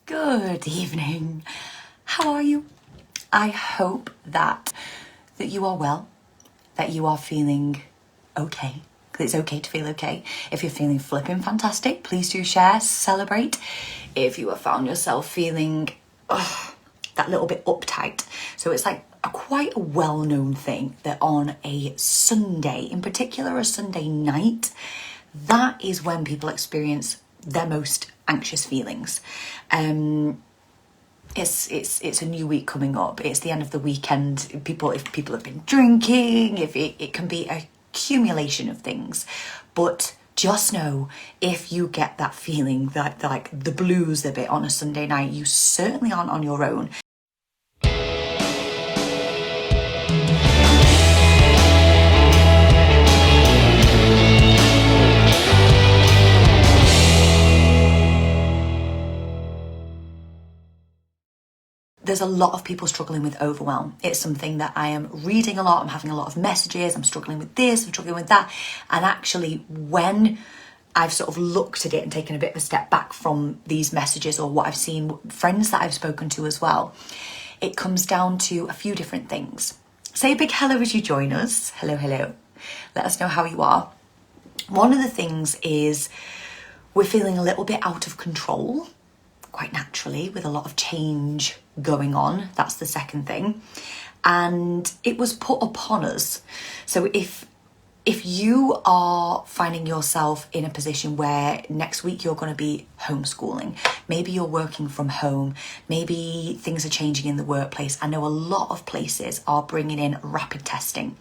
Good evening. How are you? I hope that you are well, that you are feeling okay. It's okay to feel okay. If you're feeling flipping fantastic, please do share, celebrate. If you have found yourself feeling that little bit uptight, so it's like quite a well-known thing that on a Sunday, in particular a Sunday night, that is when people experience their most anxious feelings. It's a new week coming up. It's the end of the weekend. If people have been drinking, if it can be a accumulation of things, but just know if you get that feeling that like the blues a bit on a Sunday night, you certainly aren't on your own. There's a lot of people struggling with overwhelm. It's something that I am reading a lot. I'm having a lot of messages. I'm struggling with this, I'm struggling with that. And actually, when I've sort of looked at it and taken a bit of a step back from these messages or what I've seen, friends that I've spoken to as well, it comes down to a few different things. Say a big hello as you join us. Hello, hello. Let us know how you are. One of the things is we're feeling a little bit out of control, quite naturally, with a lot of change going on. That's the second thing. And it was put upon us. So if you are finding yourself in a position where next week you're going to be homeschooling, maybe you're working from home, maybe things are changing in the workplace. I know a lot of places are bringing in rapid testing.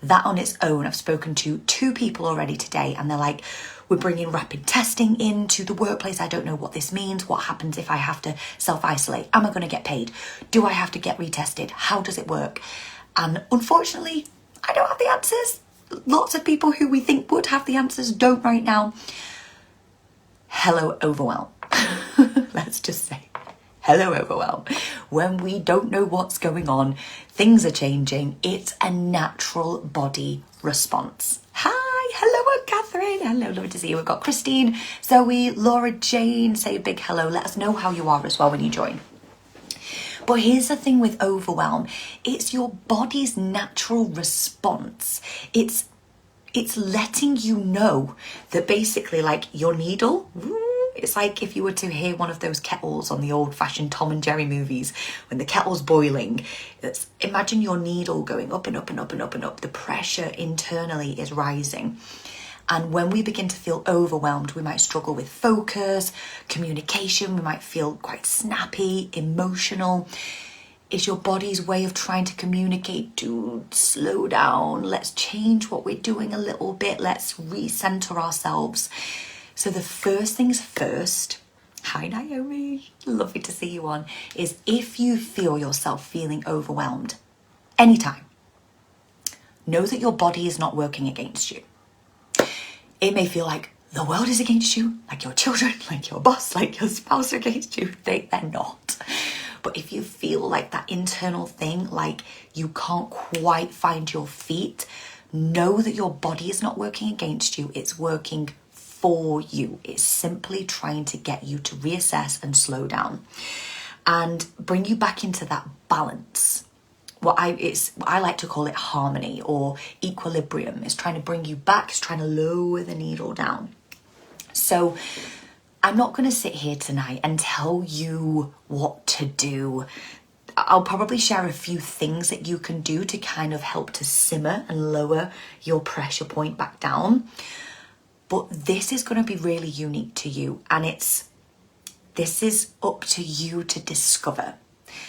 That on its own, I've spoken to 2 people already today, and they're like, we're bringing rapid testing into the workplace. I don't know what this means. What happens if I have to self-isolate? Am I going to get paid? Do I have to get retested? How does it work? And unfortunately, I don't have the answers. Lots of people who we think would have the answers don't right now. Hello, overwhelm. Let's just say, hello, overwhelm. When we don't know what's going on, things are changing. It's a natural body response. Hi, hello, Catherine. Hello, lovely to see you. We've got Christine, Zoe, Laura, Jane. Say a big hello. Let us know how you are as well when you join. But here's the thing with overwhelm. It's your body's natural response. It's letting you know that basically, like your needle, it's like if you were to hear one of those kettles on the old-fashioned Tom and Jerry movies, when the kettle's boiling, imagine your needle going up and up and up and up and up. The pressure internally is rising. And when we begin to feel overwhelmed, we might struggle with focus, communication, we might feel quite snappy, emotional. It's your body's way of trying to communicate to slow down. Let's change what we're doing a little bit. Let's recenter ourselves. So the first things first, hi Naomi, lovely to see you on, is if you feel yourself feeling overwhelmed, anytime, know that your body is not working against you. It may feel like the world is against you, like your children, like your boss, like your spouse are against you. They're not. But if you feel like that internal thing, like you can't quite find your feet, know that your body is not working against you. It's working for you. It's simply trying to get you to reassess and slow down and bring you back into that balance. I like to call it harmony or equilibrium. It's trying to bring you back. It's trying to lower the needle down. So I'm not going to sit here tonight and tell you what to do. I'll probably share a few things that you can do to kind of help to simmer and lower your pressure point back down. But this is going to be really unique to you, and this is up to you to discover.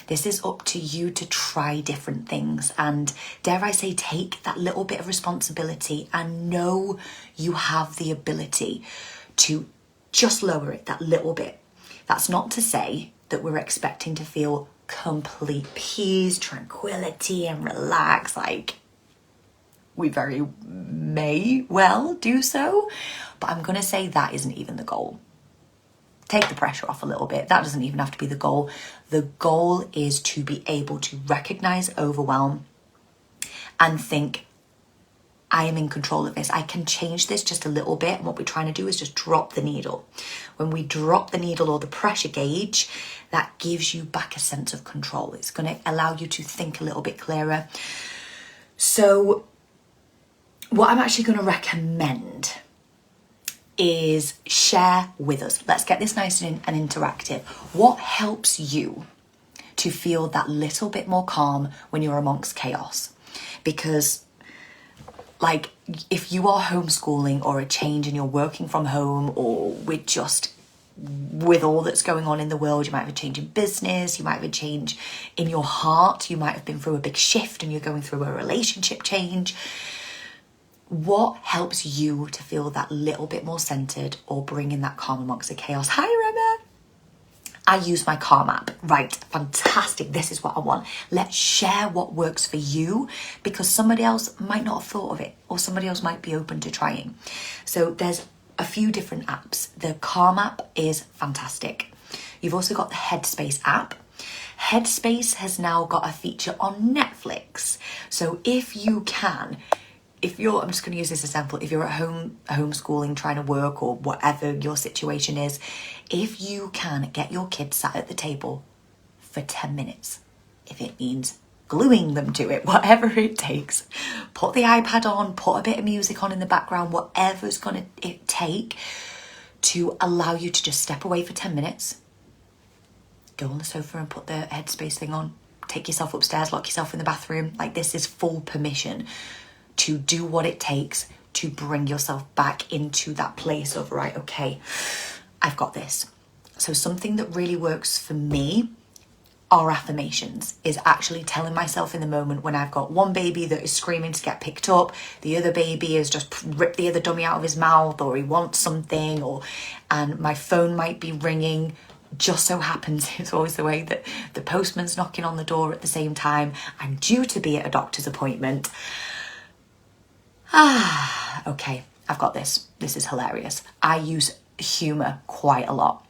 This is up to you to try different things and, dare I say, take that little bit of responsibility and know you have the ability to just lower it that little bit. That's not to say that we're expecting to feel complete peace, tranquility and relax. Like, we very may well do so, but I'm going to say that isn't even the goal. Take the pressure off a little bit. That doesn't even have to be the goal. The goal is to be able to recognize overwhelm and think, I am in control of this. I can change this just a little bit. And what we're trying to do is just drop the needle. When we drop the needle or the pressure gauge, that gives you back a sense of control. It's going to allow you to think a little bit clearer. So what I'm actually going to recommend is share with us. Let's get this nice and interactive. What helps you to feel that little bit more calm when you're amongst chaos? Because like, if you are homeschooling or a change and you're working from home, or with all that's going on in the world, you might have a change in business, you might have a change in your heart, you might have been through a big shift and you're going through a relationship change. What helps you to feel that little bit more centered or bring in that calm amongst the chaos? Hi, Rema. I use my Calm app. Right, fantastic. This is what I want. Let's share what works for you, because somebody else might not have thought of it, or somebody else might be open to trying. So there's a few different apps. The Calm app is fantastic. You've also got the Headspace app. Headspace has now got a feature on Netflix. So if you're, I'm just going to use this example, if you're at home homeschooling, trying to work, or whatever your situation is, if you can get your kids sat at the table for 10 minutes, if it means gluing them to it, whatever it takes, put the iPad on, put a bit of music on in the background, whatever it's going to take to allow you to just step away for 10 minutes, go on the sofa and put the Headspace thing on, take yourself upstairs, lock yourself in the bathroom. Like, this is full permission to do what it takes to bring yourself back into that place of, right, okay, I've got this. So something that really works for me are affirmations, is actually telling myself in the moment when I've got one baby that is screaming to get picked up, the other baby has just ripped the other dummy out of his mouth, or he wants something, and my phone might be ringing. Just so happens, it's always the way that the postman's knocking on the door at the same time. I'm due to be at a doctor's appointment. Okay, I've got this. This is hilarious. I use humour quite a lot.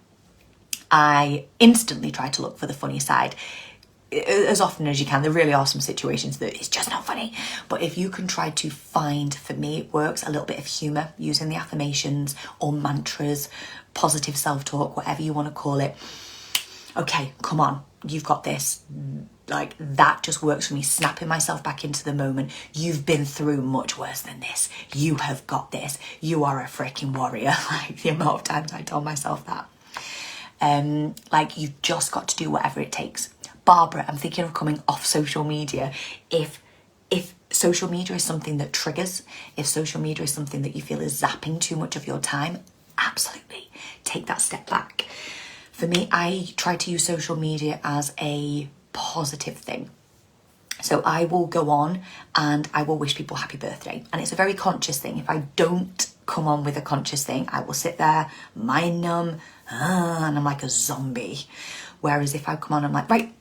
I instantly try to look for the funny side as often as you can. There really are some situations that it's just not funny. But if you can try to find, for me it works, a little bit of humour using the affirmations or mantras, positive self-talk, whatever you want to call it. Okay, come on, you've got this. Like, that just works for me, snapping myself back into the moment. You've been through much worse than this. You have got this. You are a freaking warrior. Like, the amount of times I tell myself that. Like, you've just got to do whatever it takes. Barbara, I'm thinking of coming off social media. If social media is something that triggers, if social media is something that you feel is zapping too much of your time, absolutely take that step back. For me, I try to use social media as a positive thing. So I will go on and I will wish people happy birthday. And it's a very conscious thing. If I don't come on with a conscious thing, I will sit there, mind numb, and I'm like a zombie. Whereas if I come on, I'm like, right,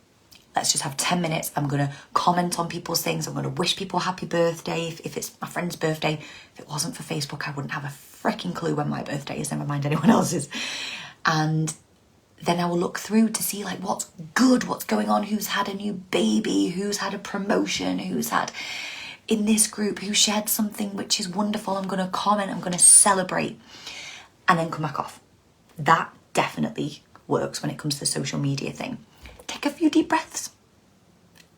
let's just have 10 minutes. I'm going to comment on people's things. I'm going to wish people happy birthday. If it's my friend's birthday, if it wasn't for Facebook, I wouldn't have a freaking clue when my birthday is, never mind anyone else's. And then I will look through to see, like, what's good, what's going on, who's had a new baby, who's had a promotion, who's had in this group, who shared something which is wonderful. I'm going to comment, I'm going to celebrate, and then come back off. That definitely works when it comes to the social media thing. Take a few deep breaths.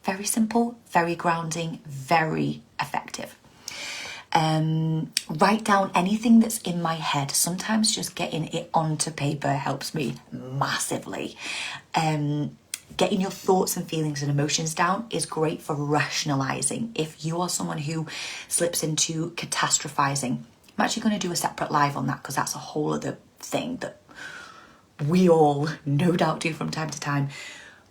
Very simple, very grounding, very effective. Write down anything that's in my head. Sometimes just getting it onto paper helps me massively. Getting your thoughts and feelings and emotions down is great for rationalizing. If you are someone who slips into catastrophizing, I'm actually going to do a separate live on that, because that's a whole other thing that we all no doubt do from time to time.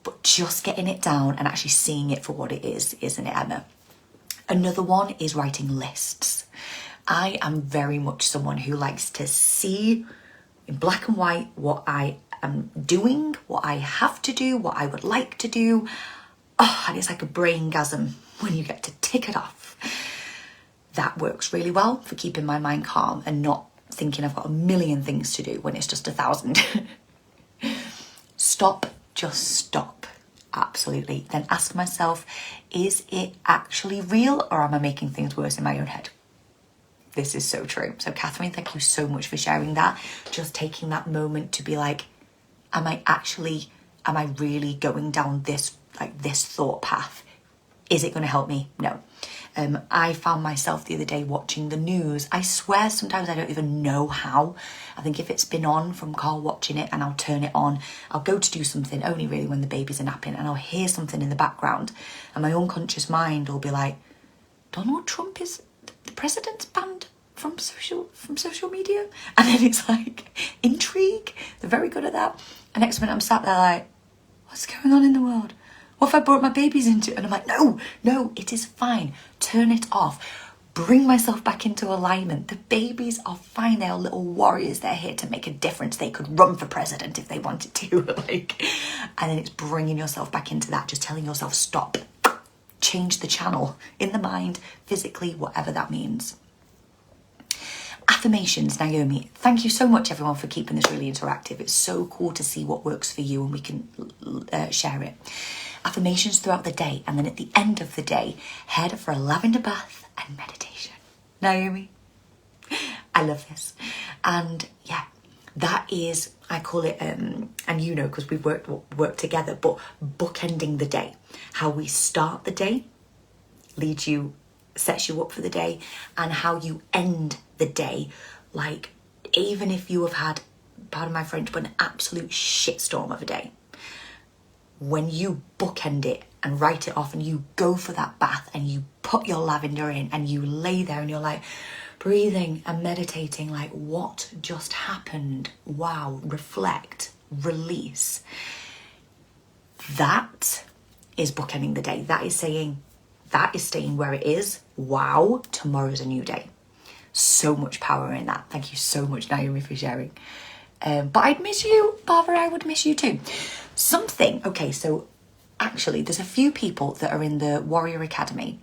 But just getting it down and actually seeing it for what it is, isn't it, Emma? Another one is writing lists. I am very much someone who likes to see in black and white what I am doing, what I have to do, what I would like to do. Oh, and it's like a braingasm when you get to tick it off. That works really well for keeping my mind calm and not thinking I've got a million things to do when it's just 1,000. Stop, just stop. Absolutely. Then ask myself, is it actually real, or am I making things worse in my own head? This is so true. So Catherine, thank you so much for sharing that. Just taking that moment to be like, am I really going down this thought path? Is it going to help me? No. I found myself the other day watching the news. I swear sometimes I don't even know how. I think if it's been on from Carl watching it and I'll turn it on, I'll go to do something only really when the babies are napping and I'll hear something in the background and my unconscious mind will be like, Donald Trump is the president's banned from social media. And then it's like, intrigue. They're very good at that. And next minute I'm sat there like, what's going on in the world? What if I brought my babies into it? And I'm like, no, it is fine. Turn it off. Bring myself back into alignment. The babies are fine. They are little warriors. They're here to make a difference. They could run for president if they wanted to. And then it's bringing yourself back into that. Just telling yourself, stop. Change the channel in the mind, physically, whatever that means. Affirmations, Naomi. Thank you so much, everyone, for keeping this really interactive. It's so cool to see what works for you and we can share it. Affirmations throughout the day, and then at the end of the day, head for a lavender bath and meditation. Naomi, I love this. And yeah, that is, I call it, and you know, because we've worked together, but bookending the day. How we start the day sets you up for the day, and how you end the day. Like, even if you have had, pardon my French, but an absolute shitstorm of a day, when you bookend it and write it off and you go for that bath and you put your lavender in and you lay there and you're like breathing and meditating, like, what just happened? Wow, reflect, release. That is bookending the day. That is staying where it is. Wow, tomorrow's a new day. So much power in that. Thank you so much, Naomi, for sharing. But I'd miss you, Barbara. I would miss you too. Okay, so actually there's a few people that are in the Warrior Academy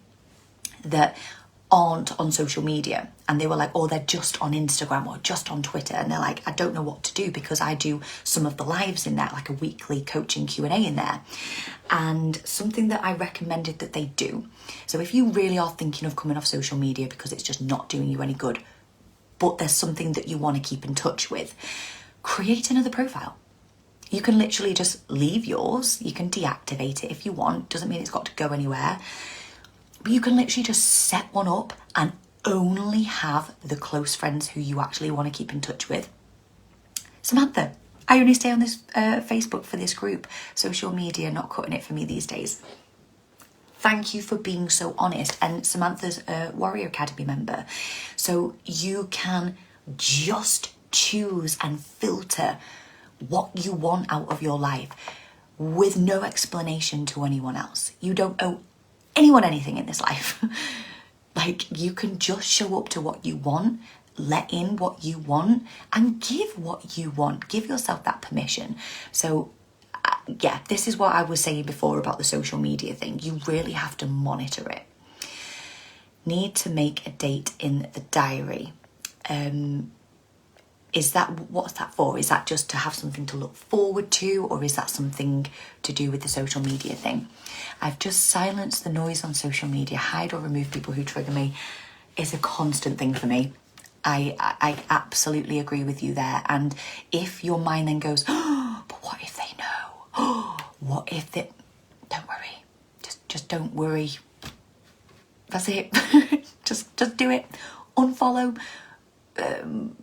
that aren't on social media, and they were like, oh, they're just on Instagram or just on Twitter, and they're like, I don't know what to do, because I do some of the lives in there, like a weekly coaching Q&A in there. And something that I recommended that they do, so if you really are thinking of coming off social media because it's just not doing you any good, but there's something that you want to keep in touch with, create another profile. You can literally just leave yours. You can deactivate it if you want. Doesn't mean it's got to go anywhere. But you can literally just set one up and only have the close friends who you actually want to keep in touch with. Samantha, I only stay on this Facebook for this group. Social media, not cutting it for me these days. Thank you for being so honest. And Samantha's a Warrior Academy member. So you can just choose and filter what you want out of your life with no explanation to anyone else. You don't owe anyone anything in this life. Like, you can just show up to what you want, let in what you want, and give what you want. Give yourself that permission. So yeah, this is what I was saying before about the social media thing. You really have to monitor it. Need to make a date in the diary. What's that for? Is that just to have something to look forward to, or is that something to do with the social media thing? I've just silenced the noise on social media. Hide or remove people who trigger me is a constant thing for me. I absolutely agree with you there. And if your mind then goes, oh, but what if they know? Oh, what if they... Don't worry. Just don't worry. That's it. just do it. Unfollow.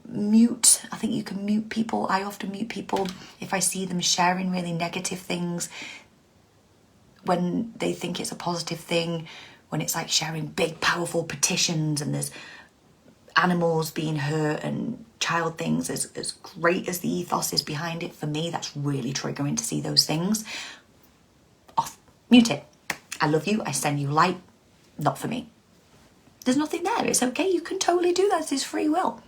Mute. I think you can mute people. I often mute people if I see them sharing really negative things when they think it's a positive thing, when it's like sharing big powerful petitions and there's animals being hurt and child things. As great as the ethos is behind it, for me that's really triggering to see those things. Off. Mute it. I love you, I send you light. Not for me. There's nothing there. It's okay. You can totally do that. It's free will.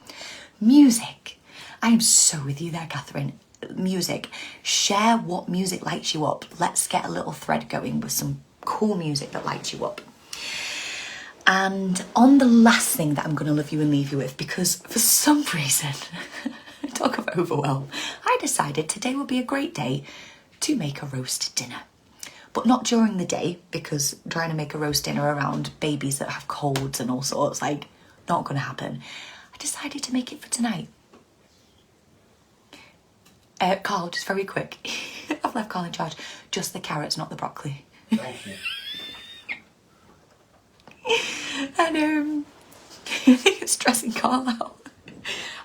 Music. I am so with you there, Catherine. Music. Share what music lights you up. Let's get a little thread going with some cool music that lights you up. And on the last thing that I'm going to love you and leave you with, because for some reason, talk of overwhelm, I decided today would be a great day to make a roast dinner. But not during the day, because trying to make a roast dinner around babies that have colds and all sorts, like, not going to happen. I decided to make it for tonight. Carl, just very quick. I've left Carl in charge. Just the carrots, not the broccoli. Thank you. And I think it's stressing Carl out.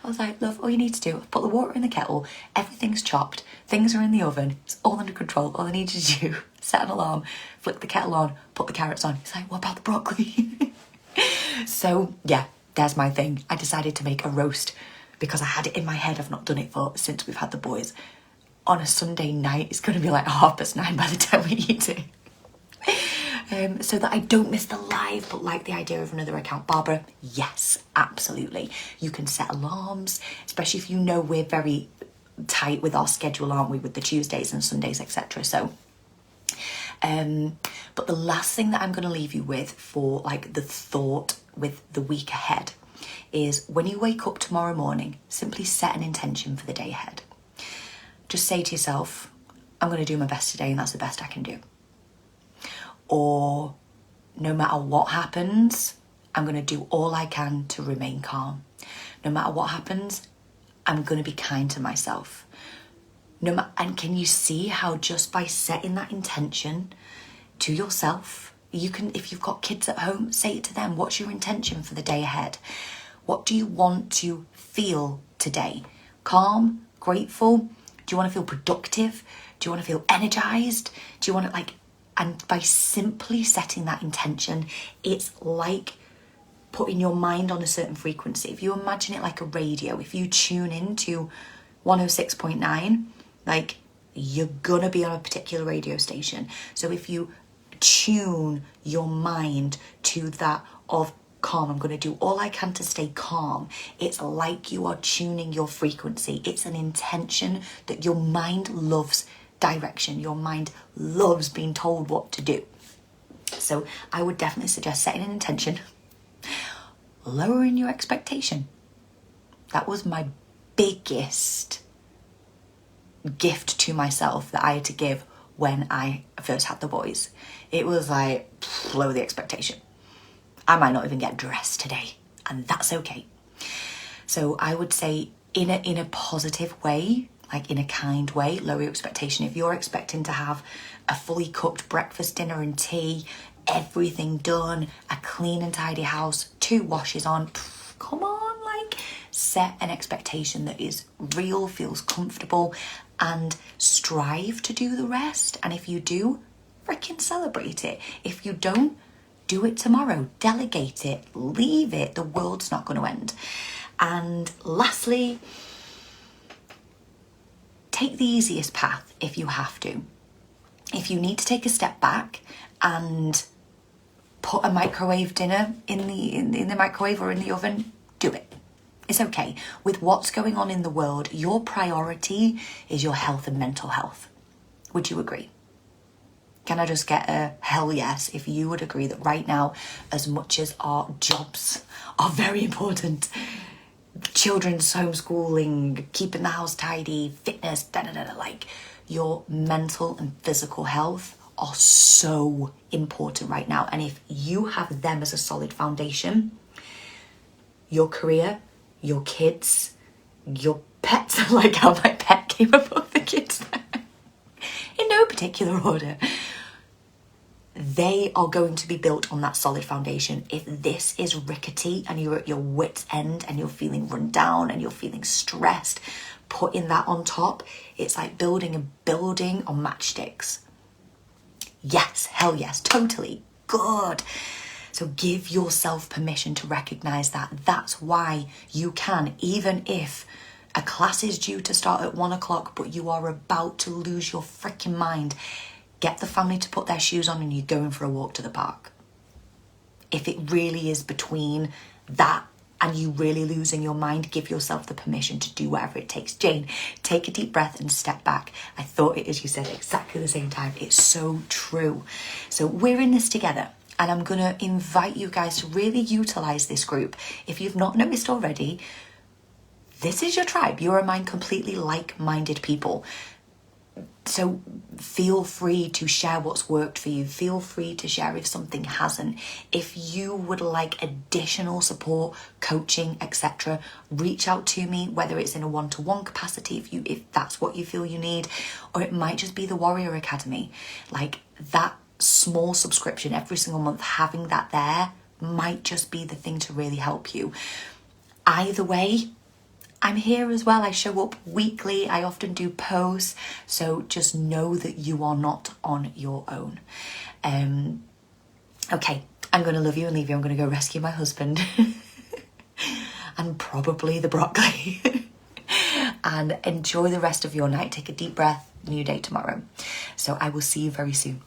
I was like, love, all you need to do, put the water in the kettle, everything's chopped, things are in the oven, it's all under control. All I need you to do, set an alarm, flick the kettle on, put the carrots on. He's like, what about the broccoli? So yeah, there's my thing. I decided to make a roast because I had it in my head. I've not done it since we've had the boys. On a Sunday night, it's going to be like 9:30 by the time we eat it. So that I don't miss the live, but like the idea of another account. Barbara, yes, absolutely. You can set alarms, especially if you know we're very tight with our schedule, aren't we, with the Tuesdays and Sundays, etc. So, but the last thing that I'm going to leave you with for like the thought with the week ahead is when you wake up tomorrow morning, simply set an intention for the day ahead. Just say to yourself, I'm going to do my best today and that's the best I can do. Or no matter what happens, I'm going to do all I can to remain calm. No matter what happens, I'm going to be kind to myself. And can you see how just by setting that intention to yourself, you can, if you've got kids at home, say it to them. What's your intention for the day ahead? What do you want to feel today? Calm, grateful? Do you want to feel productive? Do you want to feel energized? Do you want to and by simply setting that intention, it's like putting your mind on a certain frequency. If you imagine it like a radio, if you tune into 106.9, like you're gonna be on a particular radio station. So if you tune your mind to that of calm, I'm gonna do all I can to stay calm, it's like you are tuning your frequency. It's an intention that your mind loves direction. Your mind loves being told what to do. So I would definitely suggest setting an intention, lowering your expectation. That was my biggest gift to myself that I had to give when I first had the boys. It was like, lower the expectation. I might not even get dressed today, and that's okay. So I would say in a positive way, like in a kind way, lower your expectation. If you're expecting to have a fully cooked breakfast, dinner and tea, everything done, a clean and tidy house, 2 washes on, come on, like set an expectation that is real, feels comfortable, and strive to do the rest. And if you do, freaking celebrate it. If you don't, do it tomorrow, delegate it, leave it, the world's not going to end. And lastly, take the easiest path if you have to. If you need to take a step back and put a microwave dinner in the microwave or in the oven, do it. It's okay. With what's going on in the world, your priority is your health and mental health. Would you agree? Can I just get a hell yes if you would agree that right now, as much as our jobs are very important, children's homeschooling, keeping the house tidy, fitness, like your mental and physical health are so important right now. And if you have them as a solid foundation, your career, your kids, your pets, like how my pet came above the kids in no particular order, they are going to be built on that solid foundation. If this is rickety and you're at your wit's end and you're feeling run down and you're feeling stressed, putting that on top, it's like building a building on matchsticks. Yes, hell yes, totally, good. So give yourself permission to recognize that. That's why you can, even if a class is due to start at 1 o'clock, but you are about to lose your freaking mind, get the family to put their shoes on and you're going for a walk to the park. If it really is between that and you really losing your mind, give yourself the permission to do whatever it takes. Jane, take a deep breath and step back. I thought it, as you said, exactly the same time. It's so true. So we're in this together. And I'm going to invite you guys to really utilize this group. If you've not noticed already, this is your tribe. You're among completely like-minded people. So Feel free to share what's worked for you. Feel free to share if something hasn't. If you would like additional support, coaching, etc., reach out to me, whether it's in a one-to-one capacity, if that's what you feel you need, or it might just be the Warrior Academy. Like, that small subscription every single month, having that there might just be the thing to really help you. Either way, I'm here as well. I show up weekly. I often do posts. So just know that you are not on your own. Okay, I'm going to love you and leave you. I'm going to go rescue my husband and probably the broccoli and enjoy the rest of your night. Take a deep breath. New day tomorrow. So I will see you very soon.